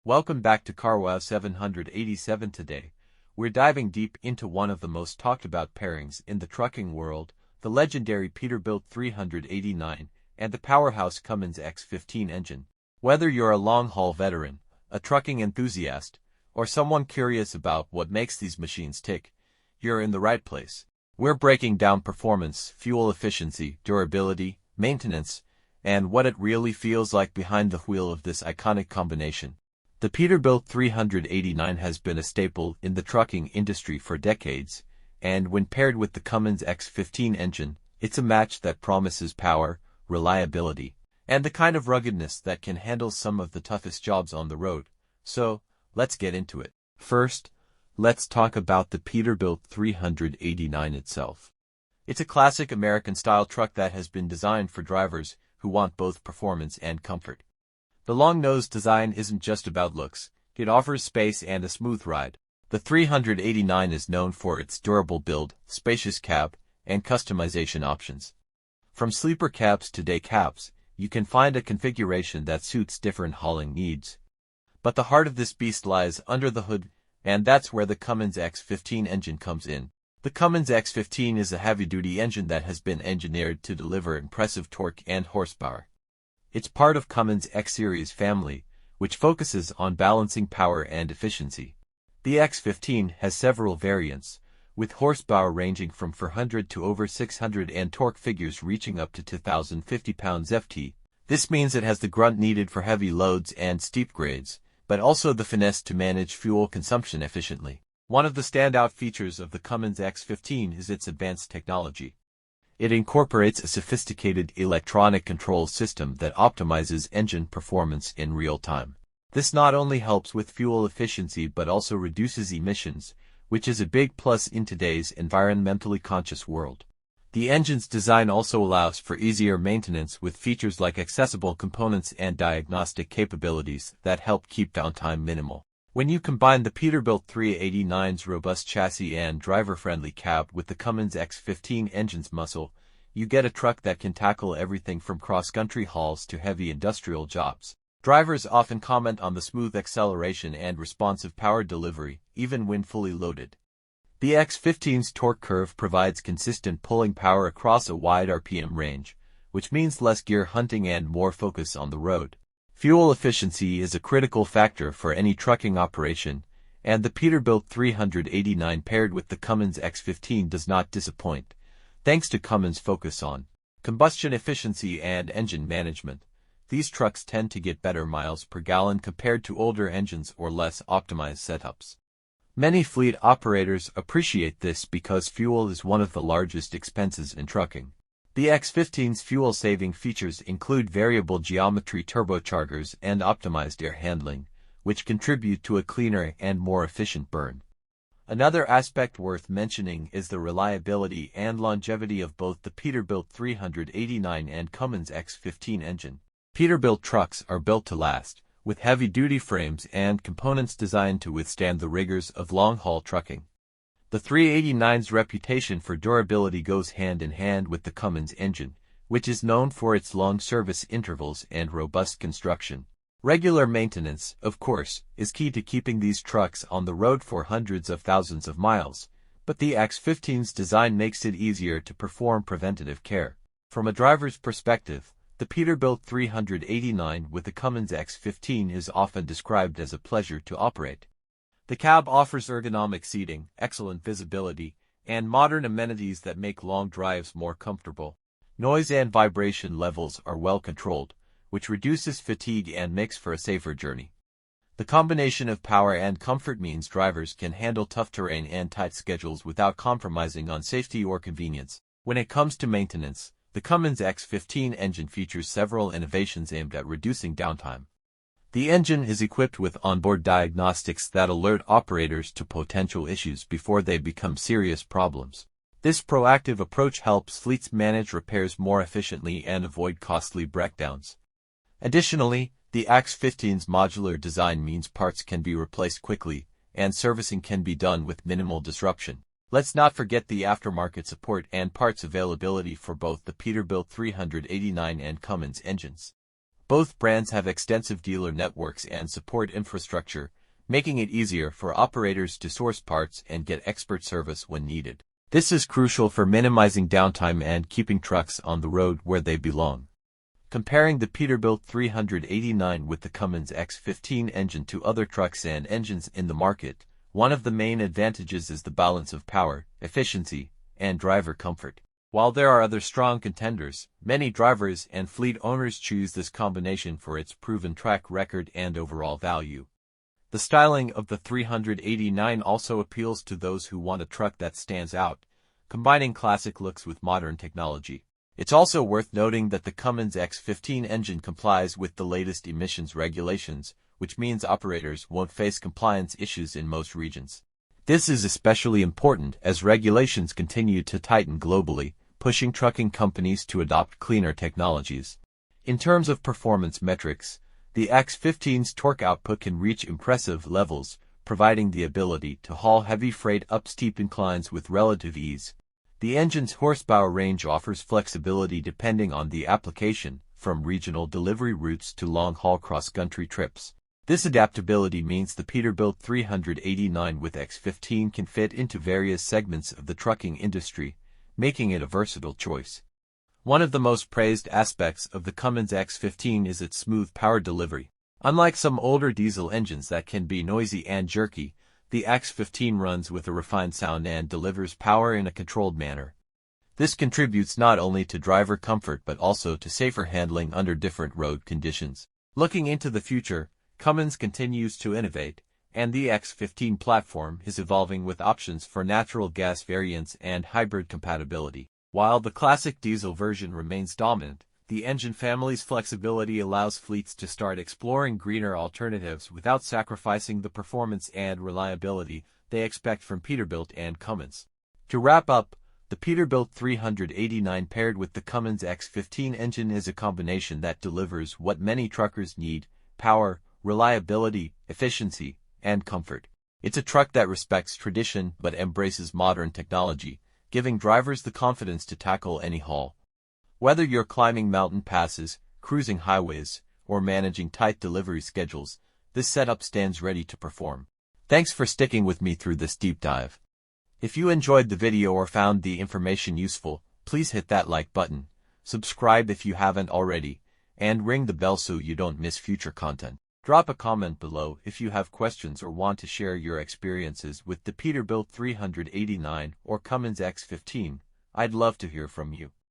Welcome back to CarWow 787 today. We're diving deep into one of the most talked about pairings in the trucking world, the legendary Peterbilt 389 and the powerhouse Cummins X15 engine. Whether you're a long-haul veteran, a trucking enthusiast, or someone curious about what makes these machines tick, you're in the right place. We're breaking down performance, fuel efficiency, durability, maintenance, and what it really feels like behind the wheel of this iconic combination. The Peterbilt 389 has been a staple in the trucking industry for decades, and when paired with the Cummins X15 engine, it's a match that promises power, reliability, and the kind of ruggedness that can handle some of the toughest jobs on the road. So, let's get into it. First, let's talk about the Peterbilt 389 itself. It's a classic American-style truck that has been designed for drivers who want both performance and comfort. The long-nosed design isn't just about looks, it offers space and a smooth ride. The 389 is known for its durable build, spacious cab, and customization options. From sleeper cabs to day cabs, you can find a configuration that suits different hauling needs. But the heart of this beast lies under the hood, and that's where the Cummins X15 engine comes in. The Cummins X15 is a heavy-duty engine that has been engineered to deliver impressive torque and horsepower. It's part of Cummins X-Series family, which focuses on balancing power and efficiency. The X15 has several variants, with horsepower ranging from 400 to over 600 and torque figures reaching up to 2,050 pounds-ft. This means it has the grunt needed for heavy loads and steep grades, but also the finesse to manage fuel consumption efficiently. One of the standout features of the Cummins X15 is its advanced technology. It incorporates a sophisticated electronic control system that optimizes engine performance in real time. This not only helps with fuel efficiency but also reduces emissions, which is a big plus in today's environmentally conscious world. The engine's design also allows for easier maintenance with features like accessible components and diagnostic capabilities that help keep downtime minimal. When you combine the Peterbilt 389's robust chassis and driver-friendly cab with the Cummins X15 engine's muscle, you get a truck that can tackle everything from cross-country hauls to heavy industrial jobs. Drivers often comment on the smooth acceleration and responsive power delivery, even when fully loaded. The X15's torque curve provides consistent pulling power across a wide RPM range, which means less gear hunting and more focus on the road. Fuel efficiency is a critical factor for any trucking operation, and the Peterbilt 389 paired with the Cummins X15 does not disappoint, thanks to Cummins' focus on combustion efficiency and engine management. These trucks tend to get better miles per gallon compared to older engines or less optimized setups. Many fleet operators appreciate this because fuel is one of the largest expenses in trucking. The X15's fuel-saving features include variable geometry turbochargers and optimized air handling, which contribute to a cleaner and more efficient burn. Another aspect worth mentioning is the reliability and longevity of both the Peterbilt 389 and Cummins X15 engine. Peterbilt trucks are built to last, with heavy-duty frames and components designed to withstand the rigors of long-haul trucking. The 389's reputation for durability goes hand in hand with the Cummins engine, which is known for its long service intervals and robust construction. Regular maintenance, of course, is key to keeping these trucks on the road for hundreds of thousands of miles, but the X15's design makes it easier to perform preventative care. From a driver's perspective, the Peterbilt 389 with the Cummins X15 is often described as a pleasure to operate. The cab offers ergonomic seating, excellent visibility, and modern amenities that make long drives more comfortable. Noise and vibration levels are well controlled, which reduces fatigue and makes for a safer journey. The combination of power and comfort means drivers can handle tough terrain and tight schedules without compromising on safety or convenience. When it comes to maintenance, the Cummins X15 engine features several innovations aimed at reducing downtime. The engine is equipped with onboard diagnostics that alert operators to potential issues before they become serious problems. This proactive approach helps fleets manage repairs more efficiently and avoid costly breakdowns. Additionally, the X15's modular design means parts can be replaced quickly, and servicing can be done with minimal disruption. Let's not forget the aftermarket support and parts availability for both the Peterbilt 389 and Cummins engines. Both brands have extensive dealer networks and support infrastructure, making it easier for operators to source parts and get expert service when needed. This is crucial for minimizing downtime and keeping trucks on the road where they belong. Comparing the Peterbilt 389 with the Cummins X15 engine to other trucks and engines in the market, one of the main advantages is the balance of power, efficiency, and driver comfort. While there are other strong contenders, many drivers and fleet owners choose this combination for its proven track record and overall value. The styling of the 389 also appeals to those who want a truck that stands out, combining classic looks with modern technology. It's also worth noting that the Cummins X15 engine complies with the latest emissions regulations, which means operators won't face compliance issues in most regions. This is especially important as regulations continue to tighten globally, pushing trucking companies to adopt cleaner technologies. In terms of performance metrics, the X15's torque output can reach impressive levels, providing the ability to haul heavy freight up steep inclines with relative ease. The engine's horsepower range offers flexibility depending on the application, from regional delivery routes to long-haul cross-country trips. This adaptability means the Peterbilt 389 with X15 can fit into various segments of the trucking industry, making it a versatile choice. One of the most praised aspects of the Cummins X15 is its smooth power delivery. Unlike some older diesel engines that can be noisy and jerky, the X15 runs with a refined sound and delivers power in a controlled manner. This contributes not only to driver comfort but also to safer handling under different road conditions. Looking into the future, Cummins continues to innovate, and the X15 platform is evolving with options for natural gas variants and hybrid compatibility. While the classic diesel version remains dominant, the engine family's flexibility allows fleets to start exploring greener alternatives without sacrificing the performance and reliability they expect from Peterbilt and Cummins. To wrap up, the Peterbilt 389 paired with the Cummins X15 engine is a combination that delivers what many truckers need: power, reliability, efficiency, and comfort. It's a truck that respects tradition but embraces modern technology, giving drivers the confidence to tackle any haul. Whether you're climbing mountain passes, cruising highways, or managing tight delivery schedules, this setup stands ready to perform. Thanks for sticking with me through this deep dive. If you enjoyed the video or found the information useful, please hit that like button, subscribe if you haven't already, and ring the bell so you don't miss future content. Drop a comment below if you have questions or want to share your experiences with the Peterbilt 389 or Cummins X15. I'd love to hear from you.